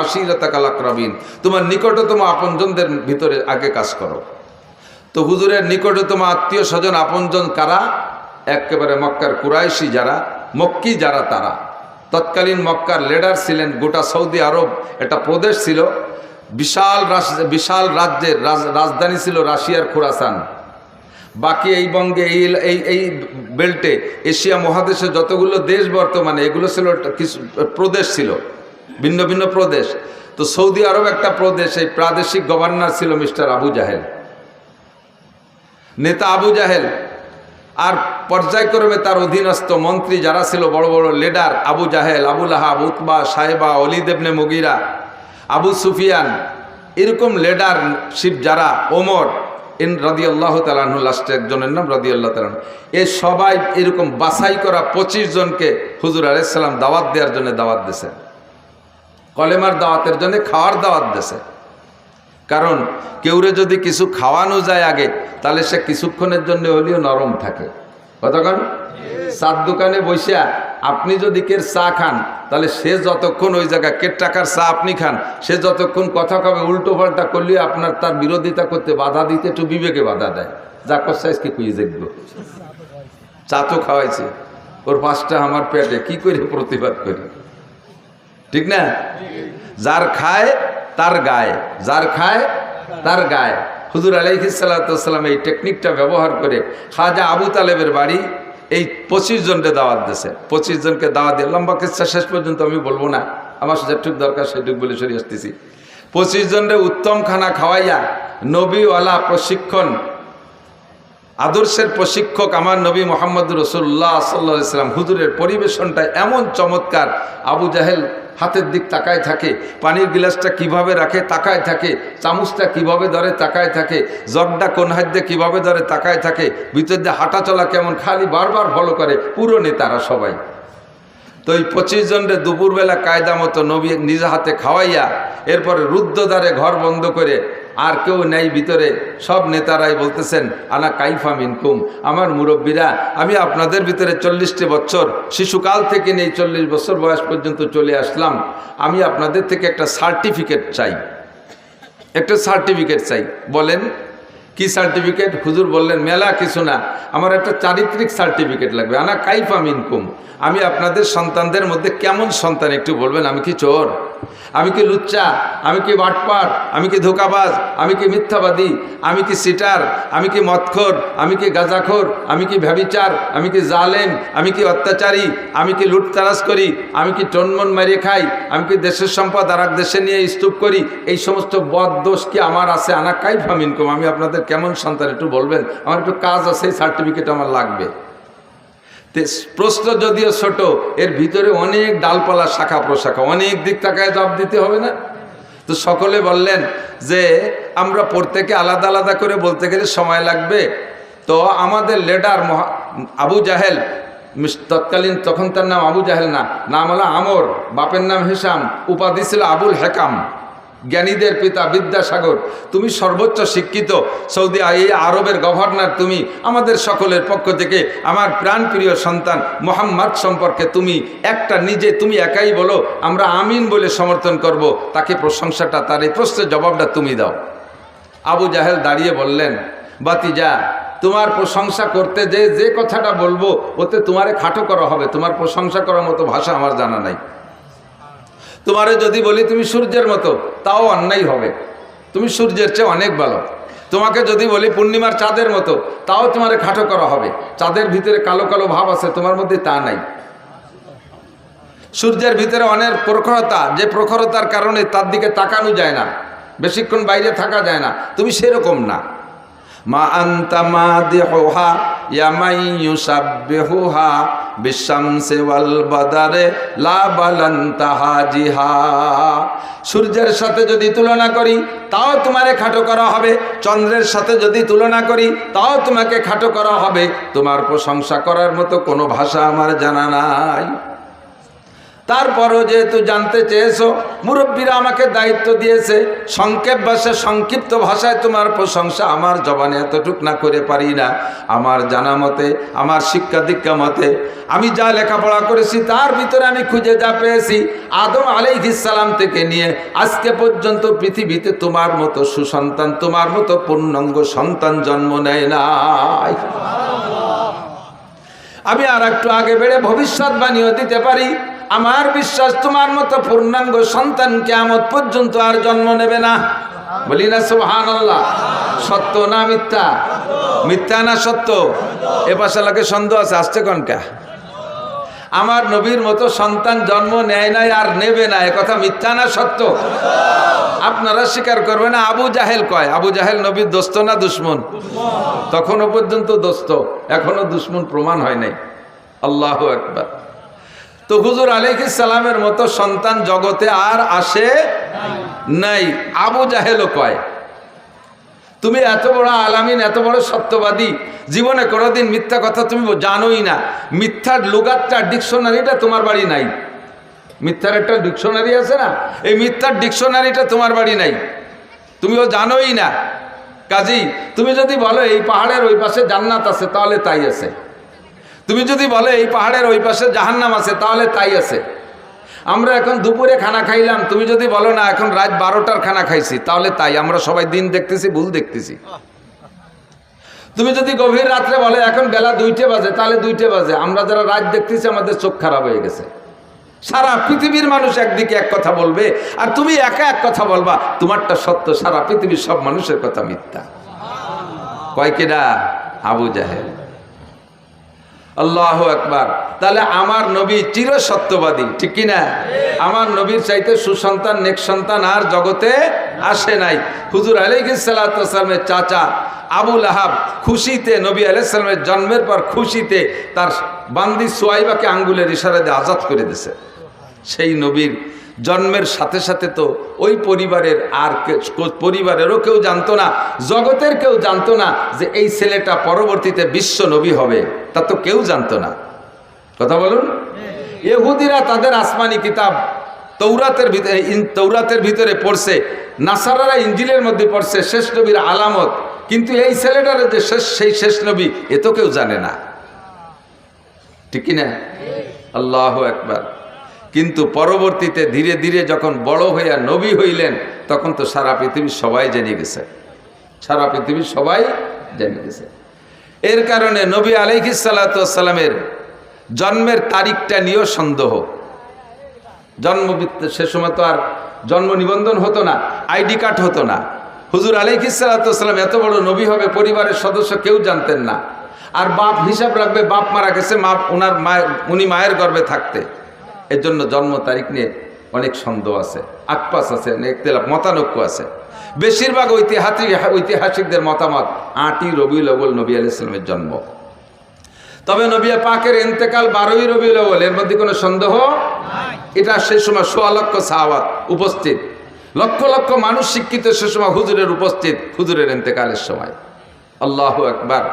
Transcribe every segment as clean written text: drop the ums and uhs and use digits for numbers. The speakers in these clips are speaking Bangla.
আশিরাতাকাল আকরাবিন, তোমার নিকটতম আপনজনদের ভিতরে আগে কাজ করো। তো হুজুরের নিকটতম আত্মীয় স্বজন আপনজন কারা? একেবারে মক্কার কুরাইশি যারা, মক্কি যারা, তারা। তৎকালীন মক্কার লিডার ছিলেন। গোটা সৌদি আরব একটা প্রদেশ ছিল, বিশাল রাজ্যের রাজধানী ছিল রাশিয়ার খুরাসান। বাকি এই বঙ্গে এই বেল্টে এশিয়া মহাদেশে যতগুলো দেশ বর্তমানে, এগুলো ছিল কিছু প্রদেশ ছিল, ভিন্ন ভিন্ন প্রদেশ। তো সৌদি আরব একটা প্রদেশ, এই প্রাদেশিক গভর্নর ছিল মিস্টার আবু জাহেল, নেতা আবু জাহেল। আর পর্যায়ক্রমে তার অধীনস্থ মন্ত্রী যারা ছিল, বড় বড় লিডার, আবু জাহেল, আবু লাহাব, উতবা, সাহেবা, ওলিদ ইবনে মুগিরা, আবু সুফিয়ান, এরকম লিডারশিপ যারা, ওমর রাদিয়াল্লাহু তাআলা আনহু, লাস্টে একজনের নাম রাদিয়াল্লাহু তাআলা, এ সবাই এরকম বাছাই করা 25 জনকে হুজুর আলাইহিস সালাম দাওয়াত দেওয়ার জন্য দাওয়াত দিয়েছে, কলেমার দাওয়াতের জন্য, খাওয়ার দাওয়াত দিয়েছে। কারণ কেউরে যদি কিছু খাওয়ানো যায় আগে, তাহলে সে কিছুক্ষণের জন্য হলেও নরম থাকে। কতক্ষণ? চার দোকানে বসে আপনি যদি কের চা খান, তাহলে সে যতক্ষণ ওই জায়গায়, কের টাকার চা আপনি খান, সে যতক্ষণ কথা কবে উল্টো পাল্টা করলে আপনার তার বিরোধিতা করতে, বাধা দিতে একটু বিবেকে বাধা দেয়। যা করছে কুই দেখবো, চা তো খাওয়াইছে, ওর পাঁচটা আমার পেটে, কি করে প্রতিবাদ করি? ঠিক না? যার খায় তার গায়ে, যার খায় তার গায়ে। হুজুর আলাইহিস সালাতু ওয়াস সালাম এই টেকনিকটা ব্যবহার করে খাজা আবু তালেবের বাড়ি এই 25 জনকে দাওয়াত দিয়েছে। 25 জনকে দাওয়াত দিয়ে, লম্বা কিচ্ছা শেষ পর্যন্ত আমি বলবো না, আমার যেটুক দরকার সেটুক বলে সরিয়ে আসতেছি। 25 জনের উত্তম খানা খাওয়াইয়া, নবীওয়ালা প্রশিক্ষণ, আদর্শের প্রশিক্ষক আমার নবী মুহাম্মদ রাসূলুল্লাহ সাল্লাল্লাহু আলাইহি ওয়াসাল্লাম, হুজুরের পরিবেশনটা এমন চমৎকার। আবু জাহেল হাতের দিক তাকায় থাকে, পানির গ্লাসটা কিভাবে রাখে তাকায় থাকে, চামচটা কিভাবে ধরে তাকায় থাকে, জগটা কোন হাত দিয়ে কীভাবে ধরে তাকায় থাকে, ভিতর দিয়ে হাঁটা চলা কেমন, খালি বারবার ফলো করে পুরো নেতারা সবাই। তো এই 25 জনের দুপুরবেলা কায়দা মতো নবী নিজ হাতে খাওয়াইয়া, এরপরে রুদ্ধদ্বারে ঘর বন্ধ করে, আর কেউ নেই ভিতরে, সব নেতারাই বলতেছেন আনা কাইফা মিনকুম, আমার মুরব্বীরা, আমি আপনাদের ভিতরে 40টি বছর, শিশুকাল থেকে নেই 40 বছর বয়স পর্যন্ত চলে আসলাম, আমি আপনাদের থেকে একটা সার্টিফিকেট চাই, একটা সার্টিফিকেট চাই। বলেন কি সার্টিফিকেট? হুজুর বললেন মেলা কিছু না, আমার একটা চারিত্রিক সার্টিফিকেট লাগবে। আনা কাইফা মিনকুম, আমি আপনাদের সন্তানদের মধ্যে কেমন সন্তান একটু বলবেন। আমি কি চোর? আমি কি লুচ্চা? আমি কি বাটপার? আমি কি ধোকাবাজ? আমি কি মিথ্যাবাদী? আমি কি সিটার? আমি কি মদখোর? আমি কি গাঁজাখোর? আমি কি ব্যভিচার? আমি কি জালেম? আমি কি অত্যাচারী? আমি কি লুটতারাজ করি? আমি কি টনমন মারিয়ে খাই? আমি কি দেশের সম্পদ আর এক দেশে নিয়ে স্তূপ করি? এই সমস্ত বদ দোষ কি আমার আছে? আনা কাইফা মিনকুম, আমি আপনাদের কেমন সন্তান একটু বলবেন, আমার একটু কাজ আছে, এই সার্টিফিকেট আমার লাগবে। প্রশ্ন যদিও ছোট, এর ভিতরে অনেক ডালপালা, শাখা প্রশাখা, অনেক দিক তাকায় জবাব দিতে হবে না? তো সকলে বললেন যে আমরা প্রত্যেকে আলাদা আলাদা করে বলতে গেলে সময় লাগবে। তো আমাদের লিডার আবু জাহেল, তৎকালীন, তখন তার নাম আবু জাহেল না, নাম হলো আমর, বাপের নাম হিসাম, উপাধি ছিল আবুল হেকাম, জ্ঞানীদের পিতা, বিদ্যাসাগর, তুমি সর্বোচ্চ শিক্ষিত সৌদি এই আরবের গভর্নর, তুমি আমাদের সকলের পক্ষ থেকে আমার প্রাণপ্রিয় সন্তান মোহাম্মদ সম্পর্কে তুমি একটা নিজে তুমি একাই বলো, আমরা আমিন বলে সমর্থন করব, তাকে প্রশংসাটা, তার এই প্রশ্নের জবাবটা তুমি দাও। আবু জাহেল দাঁড়িয়ে বললেন, বাতিজা, তোমার প্রশংসা করতে যে কথাটা বলবো ওতে তোমারে খাটো করা হবে, তোমার প্রশংসা করার মতো ভাষা আমার জানা নাই। তোমারে যদি বলি তুমি সূর্যের মতো, তাও অন্যায় হবে, তুমি সূর্যের চেয়ে অনেক ভালো। তোমাকে যদি বলি পূর্ণিমার চাঁদের মতো, তাও তোমারে খাটো করা হবে, চাঁদের ভিতরে কালো কালো ভাব আছে, তোমার মধ্যে তা নাই। সূর্যের ভিতরে অনেক প্রখরতা, যে প্রখরতার কারণে তার দিকে তাকানো যায় না, বেশিক্ষণ বাইরে থাকা যায় না, তুমি সেরকম না। মা আনতা মাদিহুহা ইয়া মান ইউসাব্বিহুহা বিশামসি ওয়াল বাদারে লা বালান্তা হাজিহা। সূর্যের সাথে যদি তুলনা করি তাও তোমারে খাটো করা হবে, চন্দ্রের সাথে যদি তুলনা করি তাও তোমাকে খাটো করা হবে, তোমার প্রশংসা করার মতো কোনো ভাষা আমার জানা নাই। তারপরও যেহেতু জানতে চেয়েছো, মুরব্বীরা আমাকে দায়িত্ব দিয়েছে, সংক্ষিপ্ত ভাষায় তোমার প্রশংসা আমার জবানে এতটুক না করে পারি না। আমার জানা মতে, আমার শিক্ষা দীক্ষা মতে, আমি যা লেখাপড়া করেছি তার ভিতরে আমি খুঁজে যা পেয়েছি, আদম আলাইহিস সালাম থেকে নিয়ে আজকে পর্যন্ত পৃথিবীতে তোমার মতো সুসন্তান, তোমার মতো পূর্ণাঙ্গ সন্তান জন্ম নেয় নাই। আমি আর একটু আগে বেড়ে ভবিষ্যৎবাণীও দিতে পারি, আমার বিশ্বাস তোমার মতো পূর্ণাঙ্গ সন্তান কিয়ামত পর্যন্ত আর জন্ম নেবে না। বলি না সুবহানাল্লাহ। সত্য না মিথ্যা? মিথ্যা না সত্য? এ পাশে লাগে সন্দেহ আছে, আসছে কনকা? আমার নবীর মতো সন্তান জন্ম নেয় নাই আর নেবে না, এ কথা মিথ্যা না সত্য? আপনারা স্বীকার করবে না। আবু জাহেল কয়, আবু জাহেল নবীর দোস্ত না দুশ্মন? তখনও পর্যন্ত দোস্ত, এখনো দুশ্মন প্রমাণ হয় নাই। আল্লাহু আকবার। তো হুজুর আলাইহিস সালামের মতো সন্তান জগতে আর আসে নাই। আবু জাহেলও কয়, তুমি এত বড় আলামিন, এত বড় সত্যবাদী, জীবনে কোনোদিন মিথ্যা কথা তুমি জানোই না। মিথ্যার লুগাতটা, ডিকশনারিটা তোমার বাড়ি নাই। মিথ্যার একটা ডিকশনারি আছে না, এই মিথ্যার ডিকশনারিটা তোমার বাড়ি নাই, তুমিও জানোই না। কাজেই তুমি যদি বলো এই পাহাড়ের ওই পাশে জান্নাত আছে, তাহলে তাই আছে। তুমি যদি বলো এই পাহাড়ের ওই পাশে জাহান্নাম আছে, তাহলে তাই আছে। আমরা এখন দুপুরে খানা খাইলাম, তুমি যদি বলো না এখন রাত 12টার খানা খাইছি, তাহলে তাই। আমরা সবাই দিন দেখতেছি, ভুল দেখতেছি। তুমি যদি গভীর রাত্রে বলে এখন বেলা 2টে বাজে, তাহলে 2টে বাজে। আমরা যারা রাত দেখতেছি আমাদের চোখ খারাপ হয়ে গেছে। সারা পৃথিবীর মানুষ একদিকে এক কথা বলবে, আর তুমি একা এক কথা বলবা, তোমারটা সত্য, সারা পৃথিবীর সব মানুষের কথা মিথ্যা। কয় কেডা? আবু জাহেল। আল্লাহু আকবার। তাহলে আমার নবী চির সত্যবাদী, ঠিক কিনা? আমার নবীর চাইতে সুসন্তান, নেক সন্তান আর জগতে আসে নাই। হুজুর আলাইহিস সালাতু ওয়াস সালামের চাচা আবু লাহাব খুশিতে, নবী আলাইহিস সালামের জন্মের পর খুশিতে তার বান্দি সুয়াইবাকে আঙ্গুলের ইশারা দিয়ে আজাদ করে দিয়েছে। সেই নবীর জন্মের সাথে সাথে তো ওই পরিবারের আর পরিবারেরও কেউ জানতো না, জগতের কেউ জানতো না যে এই ছেলেটা পরবর্তীতে বিশ্ব নবী হবে, তা তো কেউ জানতো না। কথা বলুন। ইহুদিরা তাদের আসমানি কিতাব তৌরাতের ভিতরে পড়ছে, নাসারারা ইঞ্জিলের মধ্যে পড়ছে শেষ নবীর আলামত, কিন্তু এই ছেলেটার যে সেই শেষ নবী এ তো কেউ জানে না, ঠিক কিনা? আল্লাহু আকবার। কিন্তু পরবর্তীতে ধীরে ধীরে যখন বড় হইয়া নবী হইলেন, তখন তো সারা পৃথিবীর সবাই জেনে গেছে, সারা পৃথিবীর সবাই জেনে গেছে। এর কারণে নবী আলাইহিস সালাতু ওয়াস সালামের জন্মের তারিখটা নিয়েও সন্দেহ। সে সময় তো আর জন্ম নিবন্ধন হতো না, আইডি কার্ড হতো না। হুজুর আলাইহিস সালাতু ওয়াস সালাম এত বড় নবী হবে পরিবারের সদস্য কেউ জানতেন না। আর বাপ হিসাব রাখবে, বাপ মারা গেছে, উনি মায়ের গর্ভে থাকতে। এর জন্য জন্ম তারিখ নিয়ে অনেক সন্দেহ আছে, আকপাস আছে, ইখতিলাফ, মতানৈক্য আছে। বেশিরভাগ ঐতিহাসিকদের মতামত 8ই রবিউল আউয়াল নবী আলাইহিস সালামের জন্ম। তবে নবী পাকের ইন্তেকাল 12ই রবিউল আউয়াল, এর মধ্যে কোনো সন্দেহ নাই। এটা সেই সময় 1.25 লক্ষ সাহাবাত উপস্থিত, লক্ষ লক্ষ মানুষ শিক্ষিত সে সময় হুজুরের উপস্থিত, হুজুরের ইন্তেকালের সময়। আল্লাহু আকবার।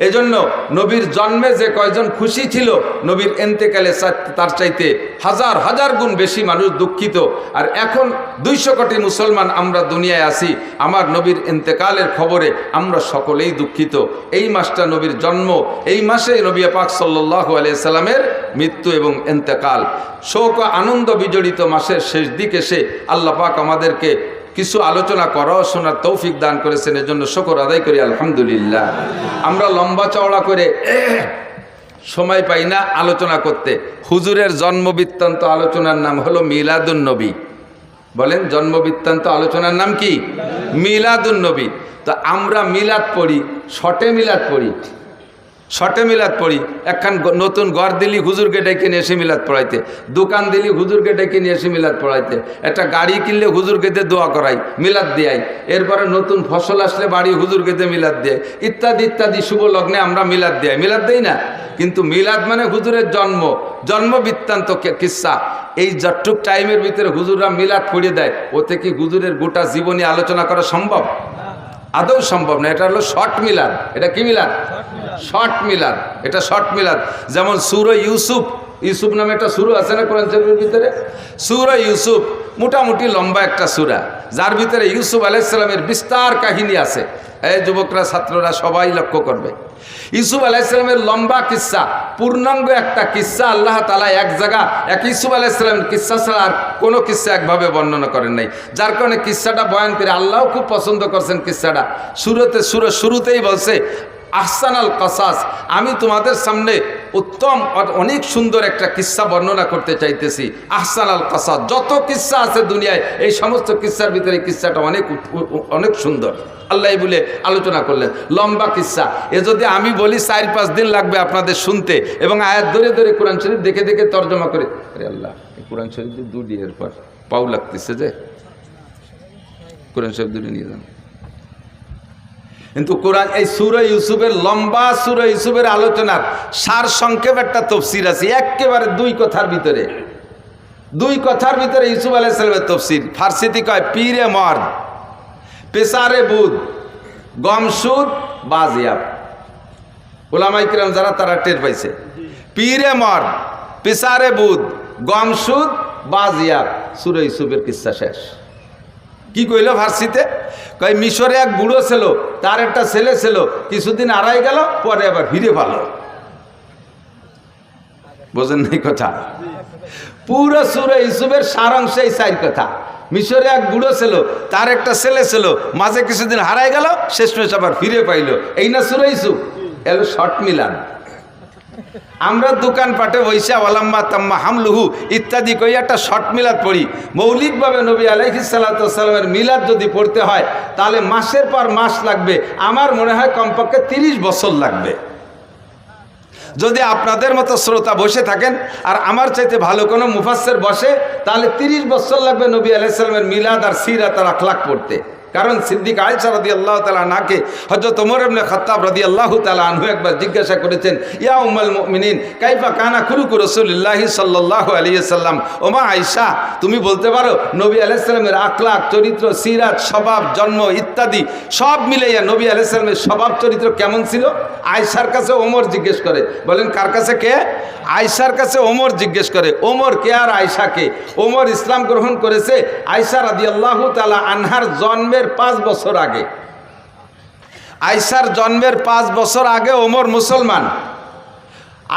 এজন্য নবীর জন্মে যে কয়জন খুশি ছিল, নবীর ইন্তেকালে তার চাইতে হাজার হাজার গুণ বেশি মানুষ দুঃখিত। আর এখন 200 কোটি মুসলমান আমরা দুনিয়ায় আছি, আমার নবীর ইন্তেকালের খবরে আমরা সকলেই দুঃখিত। এই মাসটা নবীর জন্ম, এই মাসে নবী পাক সাল্লাল্লাহু আলাইহি সাল্লামের মৃত্যু এবং ইন্তেকাল। শোক ও আনন্দ বিজড়িত মাসের শেষ দিকে এসে আল্লাহ পাক আমাদেরকে কিছু আলোচনা করা শোনার তৌফিক দান করেছেন, এর জন্য শুকর আদায় করি আলহামদুলিল্লাহ। আমরা লম্বা চওড়া করে সময় পাই না আলোচনা করতে। হুজুরের জন্ম বৃত্তান্ত আলোচনার নাম হলো মিলাদুন নবী। বলেন, জন্ম বৃত্তান্ত আলোচনার নাম কি? মিলাদুন নবী। তো আমরা মিলাদ পড়ি, শর্টে মিলাদ পড়ি, শর্টে মিলাদ পড়ি। একখান নতুন ঘর দিলি হুজুরকে ডেকে নিয়ে এসে মিলাদ পড়াইতে, দোকান দিলি হুজুরকে ডেকে নিয়ে এসে মিলাদ পড়াইতে, একটা গাড়ি কিনলে হুজুরকে দিয়ে দোয়া করাই, মিলাদ দেয়াই। এরপরে নতুন ফসল আসলে বাড়ি হুজুরকে দিয়ে মিলাদ দেয়, ইত্যাদি ইত্যাদি। শুভ লগ্নে আমরা মিলাদ দেয়, মিলাদ দেই না? কিন্তু মিলাদ মানে হুজুরের জন্ম, জন্ম বৃত্তান্ত কিসসা। এই যতটুক টাইমের ভিতরে হুজুররা মিলাদ পড়িয়ে দেয়, ওতে কি হুজুরের গোটা জীবনী আলোচনা করা সম্ভব? আদৌ সম্ভব না। এটা হলো শর্ট মিলাদ। এটা কি মিলাদ? শর্ট মিলাদ। এটা শর্ট মিলাদ। যেমন সূরা ইউসুফ ইউসুফ নামে একটা সূরা আছে না কোরআন শরীফের ভিতরে? সূরা ইউসুফ মোটামুটি লম্বা একটা সূরা, যার ভিতরে ইউসুফ আলাইহিস সালামের বিস্তার কাহিনী আছে। এই যুবকরা, ছাত্ররা সবাই লক্ষ্য করবে। ইউসুফ আলাইহিস সালামের লম্বা কিস্সা, পূর্ণাঙ্গ একটা কিস্সা আল্লাহ তাআলা এক জায়গা এক ইউসুফ আলাইহিস সালামের কিস্সা ছাড়া আর কোনো কিস্সা একভাবে বর্ণনা করেন নাই, যার কারণে কিস্সাটা বয়ান করে আল্লাহও খুব পছন্দ করছেন কিস্সাটা। শুরুতেই বলছে আহসানাল কাসাস, আমি তোমাদের সামনে উত্তম অনেক সুন্দর একটা কিস্সা বর্ণনা করতে চাইতেছি। আহসানাল কাসাস, যত কিস্সা আছে দুনিয়ায় এই সমস্ত কিস্সার ভিতরে কিস্সাটা অনেক সুন্দর আল্লাহ বলে আলোচনা করলেন। লম্বা কিস্সা, এ যদি আমি বলি 4-5 দিন লাগবে আপনাদের শুনতে, এবং আয়াত ধরে ধরে কোরআন শরীফ দেখে দেখে তর্জমা করে। আরে আল্লাহ, কোরআন শরীফ দুটি এরপর পাও লাগতেছে যে কোরআন শরীফ দুটি নিয়ে যান। কিন্তু কোরআন এই সূরা ইউসুফের লম্বা সূরা ইউসুফের আলোচনার সার সংক্ষেপ একটা তাফসীর আছে, একেবারে 2 কথার ভিতরে ইউসুফ আলাইহিস সালামের তাফসীর। ফার্সিতে কয় পীরে মর্দ, পেসারে বুদ, গমসুদ, বাজিয়াব। উলামায়ে কিরাম যারা তারা টের পাইছে, পীরে মর্দ, পেসারে বুদ, গমসুদ, বাজিয়াব, সূরা ইউসুফের কিস্সা শেষ। কি কইল ফার্সিতে? কই মিশরে এক বুড়ো ছিল, তার একটা ছেলে ছিল, কিছুদিন আড়াই গেল, পরে আবার ফিরে পালো। বোঝেন নাই কথা? পুরো সূরা ইউসুফের সারাংশ এই 4 কথা। মিশরে এক বুড়ো ছিল, তার একটা ছেলে ছিল, মাঝে কিছুদিন হারাই গেল, শেষমেশ আবার ফিরে পাইল। এই না সূরা ইউসুফ? এলো শর্ট মিলান। আমরা দোকানপাটে বৈশা ওয়ালাম্মা তাম্মা হামলুহু ইত্যাদি কই একটা শর্ট মিলাদ পড়ি। মৌলিকভাবে নবী আলাইহিস সালাতু ওয়াস সালামের মিলাদ যদি পড়তে হয় তাহলে মাসের পর মাস লাগবে। আমার মনে হয় কমপক্ষে 30 বছর লাগবে। যদি আপনাদের মতো শ্রোতা বসে থাকেন আর আমার চাইতে ভালো কোনো মুফাসসির বসে, তাহলে 30 বছর লাগবে নবী আলাইহিস সালামের মিলাদ আর সিরাত আর আখলাক পড়তে। কারণ সিদ্দিক আয়েশা রাদিয়াল্লাহু তাআলা আনহাকে হযরত ওমর ইবনে খাত্তাব রাদিয়াল্লাহু তাআলা আনহু একবার জিজ্ঞাসা করেছেন, ইয়া উম্মুল মুমিনিন কাইফা কানা খুলুকু রাসূলিল্লাহি সাল্লাল্লাহু আলাইহি ওয়াসাল্লাম। ওমা আয়েশা, তুমি বলতে পারো নবী আলাইহিস সালামের আখলাক, চরিত্র, সিরাত, স্বভাব, জন্ম ইত্যাদি সব মিলাইয়া নবী আলাইহিস সালামের স্বভাব চরিত্র কেমন ছিল? আয়েশার কাছে ওমর জিজ্ঞেস করে। বলেন কার কাছে? কে? আয়েশার কাছে ওমর জিজ্ঞেস করে। ওমর কে আর আয়েশা কে? ওমর ইসলাম গ্রহণ করেছে আয়েশা রাদিয়াল্লাহু তাআলা আনহার জন্মের 5 বছর আগে। আয়েশার জন্মের 5 বছর আগে ওমর মুসলমান।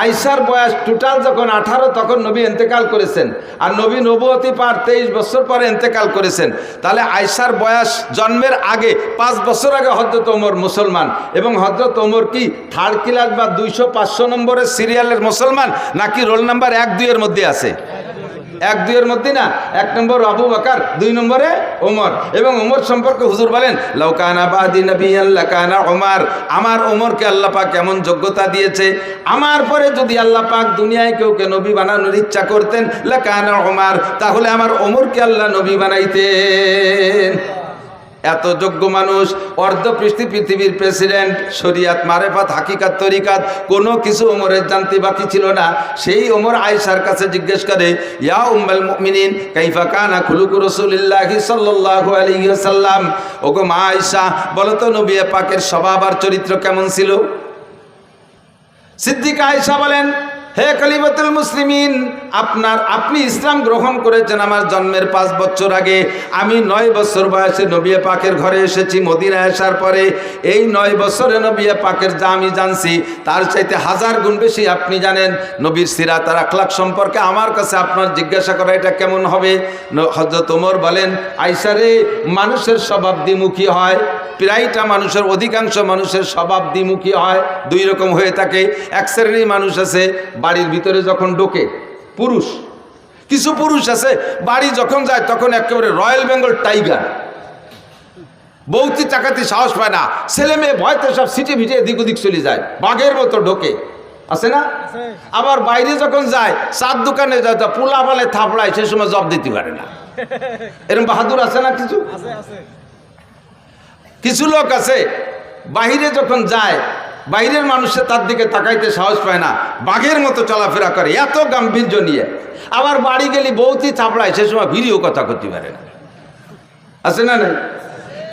আয়েশার বয়স টোটাল যখন 18, তখন নবী ইন্তেকাল করেছেন, আর নবী নবুয়তি পার 23 বছর পরে ইন্তেকাল করেছেন। তাহলে আয়েশার বয়স জন্মের আগে 5 বছর আগে হযরত ওমর মুসলমান। এবং হযরত ওমর কি 3rd ক্লাস বা 200-500 নম্বরের সিরিয়ালের মুসলমান, নাকি রোল নাম্বার 1-2 এর মধ্যে আছে? 1-2 এর মধ্যে না, 1 নম্বর আবু বকর, 2 নম্বরে ওমর। এবং ওমর সম্পর্কে হুজুর বলেন, লাউ কানা বাদি নবিয়ান লাকানা ওমর। আমার ওমরকে আল্লাহ পাক এমন যোগ্যতা দিয়েছে, আমার পরে যদি আল্লাহ পাক দুনিয়ায় কেউকে নবী বানানোর ইচ্ছা করতেন লাকানা ওমর, তাহলে আমার ওমরকে আল্লাহ নবী বানাইতেন। এত যোগ্য মানুষ, পৃথিবীর প্রেসিডেন্ট, শরিয়াত, মারেফাত, হাকিকাত, তরিকাত কোনো কিছু ওমরের জানতে বাকি ছিল না। সেই ওমর আয়েশার কাছে জিজ্ঞেস করে, ইয়া উম্মুল মুমিনিন কাইফা কানা খুলুকু রাসূলিল্লাহি সাল্লাল্লাহু আলাইহি ওয়াসাল্লাম। ওগো মা আয়েশা, বলো তো নবী পাকের স্বভাব আর চরিত্র কেমন ছিল? সিদ্দিকা আয়েশা বলেন, হে খলিফাতুল মুসলিমিন, আপনি ইসলাম গ্রহণ করেছেন আমার জন্মের 5 বছর আগে। আমি 9 বছর বয়সে নবী পাকের ঘরে এসেছি মদিনায় আসার পরে। এই 9 বছরে নবী পাকের যা আমি জানছি তার চাইতে 1000 গুণ বেশি আপনি জানেন। নবীর সিরাত আর আখলাক সম্পর্কে আমার কাছে আপনার জিজ্ঞাসা করা এটা কেমন হবে? হযরত ওমর বলেন, আয়েশা রে, মানুষের স্বভাব দ্বিমুখী হয়। প্রায়টা মানুষের, অধিকাংশ মানুষের স্বভাব দ্বিমুখী হয়, 2 রকম হয়ে থাকে। এক শ্রেণীর মানুষ আছে বাড়ির ভিতরে যখন ঢোকে, পুরুষ, কিছু পুরুষ আছে বাড়ি যখন যায় তখন একেবারে রয়্যাল বেঙ্গল টাইগার, বউতি চাকাতি সাহস পায় না, ছেলে মেয়ে ভয়তে সব সিটে ভিটে এদিক ওদিক চলে যায়, বাঘের মতো ঢোকে, আছে না? আবার বাইরে যখন যায়, চার দোকানে যায়, পোলা বলে থাপড়ায়, সে সময় জব দিতে পারে না। এরকম বাহাদুর আছে না? কিছু লোক আছে বাহিরে যখন যায়, বাইরের মানুষে তার দিকে তাকাইতে সাহস পায় না, বাঘের মতো চলাফেরা করে, এত গাম্ভীর্য নিয়ে। আবার বাড়ি গেলি বউতি থাপড়ায়, সে সময় ভিডিও কথা করতে পারে না, আছে না? নাই?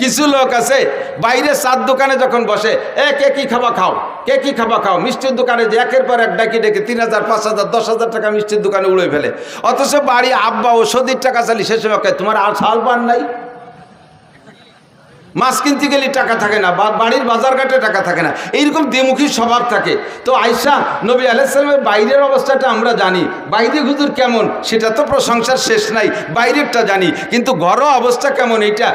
কিছু লোক আছে বাইরে চার দোকানে যখন বসে, কে কি খাওয়া খাও, কে কি খাবা খাও, মিষ্টির দোকানে যে একের পর এক ডাকি ডেকে 3,000 5,000 10,000 টাকা মিষ্টির দোকানে উড়ে ফেলে, অথচ বাড়ি আব্বা ওষুধের টাকা চালি সে সময় তোমার আর ছাল পান নাই। মাছ কিনতে গেলে টাকা থাকে না, বাড়ির বাজারঘাটে টাকা থাকে না, এইরকম দ্বিমুখী স্বভাব থাকে। তো আয়েশা নবী আলাইহিস সালামের বাইরের অবস্থাটা আমরা জানি, বাইরে হুজুর কেমন সেটা তো প্রশংসার শেষ নাই, বাইরেরটা জানি, কিন্তু ঘরোয়া অবস্থা কেমন এইটা